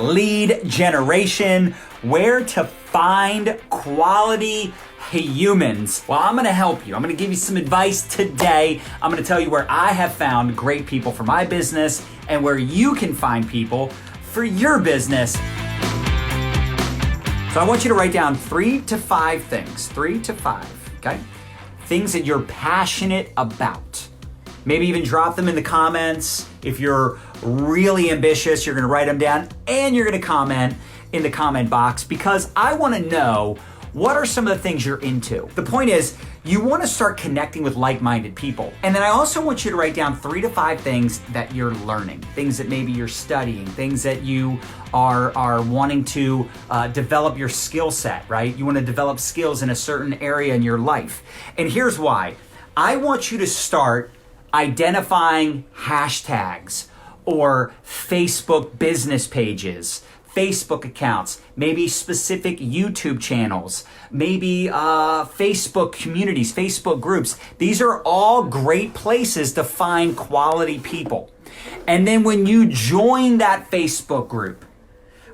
Lead generation, where to find quality humans. Well, I'm gonna help you. I'm gonna give you some advice today. I'm gonna tell you where I have found great people for my business and where you can find people for your business. So I want you to write down 3 to 5 things, 3 to 5, okay? Things that you're passionate about. Maybe even drop them in the comments. If you're really ambitious, you're gonna write them down and you're gonna comment in the comment box because I wanna know what are some of the things you're into. The point is, you wanna start connecting with like-minded people. And then I also want you to write down 3 to 5 things that you're learning, things that maybe you're studying, things that you are wanting to develop your skill set, right? You wanna develop skills in a certain area in your life. And here's why. I want you to start identifying hashtags or Facebook business pages, Facebook accounts, maybe specific YouTube channels, maybe Facebook communities, Facebook groups. These are all great places to find quality people. And then when you join that Facebook group,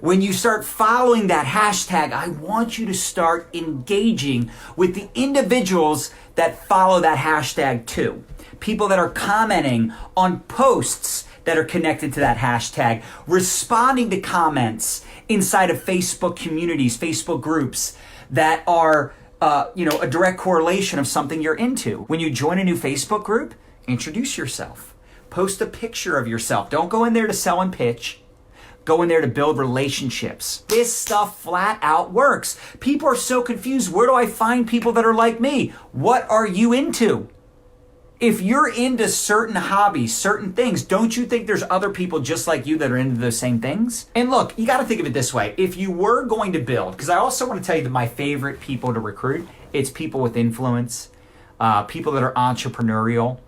when you start following that hashtag, I want you to start engaging with the individuals that follow that hashtag too. People that are commenting on posts that are connected to that hashtag, responding to comments inside of Facebook communities, Facebook groups that are a direct correlation of something you're into. When you join a new Facebook group, introduce yourself. Post a picture of yourself. Don't go in there to sell and pitch. Go in there to build relationships. This stuff flat out works. People are so confused. Where do I find people that are like me? What are you into? If you're into certain hobbies, certain things, don't you think there's other people just like you that are into those same things? And look, you gotta think of it this way. If you were going to build, because I also want to tell you that my favorite people to recruit, it's people with influence, people that are entrepreneurial.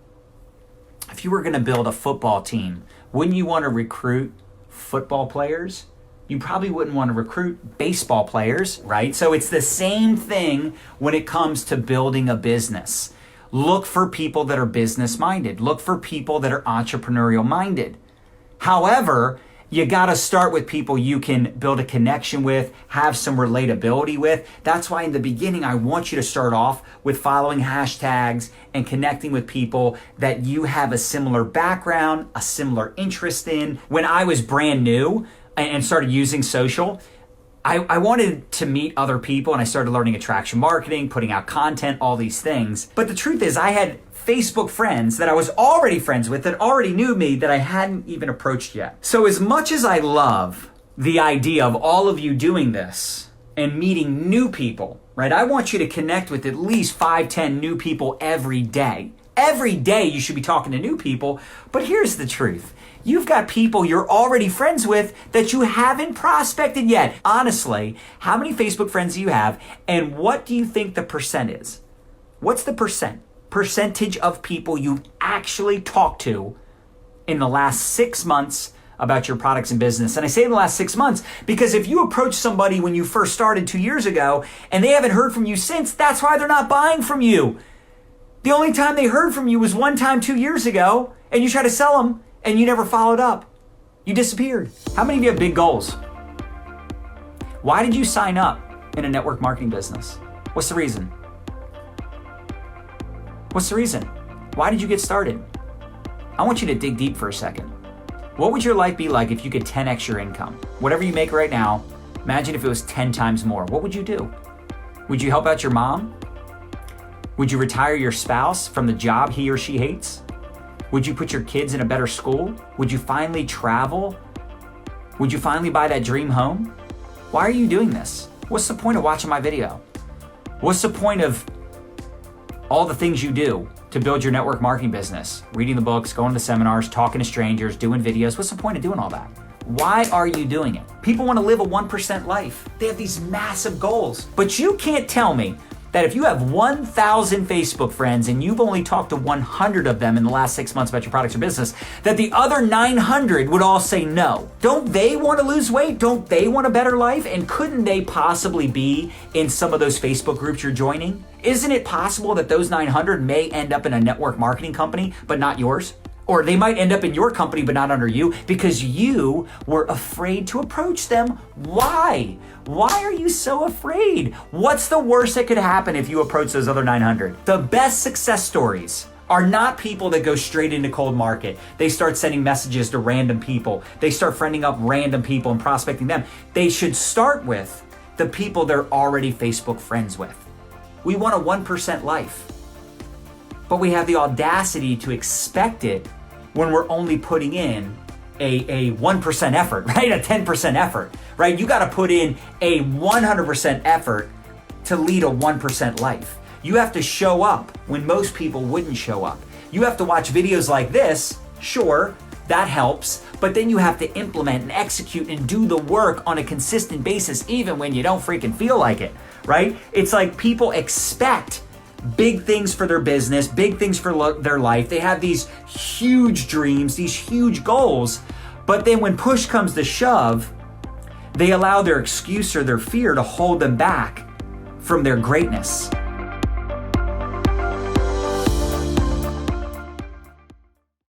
If you were gonna build a football team, wouldn't you want to recruit football players? You probably wouldn't want to recruit baseball players, right? So it's the same thing when it comes to building a business. Look for people that are business minded. Look for people that are entrepreneurial minded. However, you got to start with people you can build a connection with, have some relatability with. That's why in the beginning, I want you to start off with following hashtags and connecting with people that you have a similar background, a similar interest in. When I was brand new and started using social, I wanted to meet other people and I started learning attraction marketing, putting out content, all these things. But the truth is I had Facebook friends that I was already friends with that already knew me that I hadn't even approached yet. So as much as I love the idea of all of you doing this and meeting new people, right? I want you to connect with at least 5, 10 new people every day. Every day you should be talking to new people. But here's the truth. You've got people you're already friends with that you haven't prospected yet. Honestly, how many Facebook friends do you have? And what do you think the percent is? What's the percentage of people you actually talked to in the last 6 months about your products and business? And I say in the last 6 months because if you approach somebody when you first started 2 years ago and they haven't heard from you since, that's why they're not buying from you. The only time they heard from you was one time 2 years ago and you tried to sell them and you never followed up. You disappeared. How many of you have big goals? Why did you sign up in a network marketing business? What's the reason? What's the reason? Why did you get started? I want you to dig deep for a second. What would your life be like if you could 10x your income? Whatever you make right now, imagine if it was 10 times more. What would you do? Would you help out your mom? Would you retire your spouse from the job he or she hates? Would you put your kids in a better school? Would you finally travel? Would you finally buy that dream home? Why are you doing this? What's the point of watching my video? What's the point of all the things you do to build your network marketing business? Reading the books, going to seminars, talking to strangers, doing videos. What's the point of doing all that? Why are you doing it? People want to live a 1% life. They have these massive goals. But you can't tell me that if you have 1,000 Facebook friends and you've only talked to 100 of them in the last 6 months about your products or business, that the other 900 would all say no. Don't they want to lose weight? Don't they want a better life? And couldn't they possibly be in some of those Facebook groups you're joining? Isn't it possible that those 900 may end up in a network marketing company, but not yours? Or they might end up in your company but not under you because you were afraid to approach them. Why? Why are you so afraid? What's the worst that could happen if you approach those other 900? The best success stories are not people that go straight into cold market. They start sending messages to random people. They start friending up random people and prospecting them. They should start with the people they're already Facebook friends with. We want a 1% life, but we have the audacity to expect it when we're only putting in a 1% effort, right? A 10% effort, right? You got to put in a 100% effort to lead a 1% life. You have to show up when most people wouldn't show up. You have to watch videos like this. Sure, that helps, but then you have to implement and execute and do the work on a consistent basis, even when you don't freaking feel like it, right? It's like people expect big things for their business, big things for their life. They have these huge dreams, these huge goals, but then when push comes to shove, they allow their excuse or their fear to hold them back from their greatness.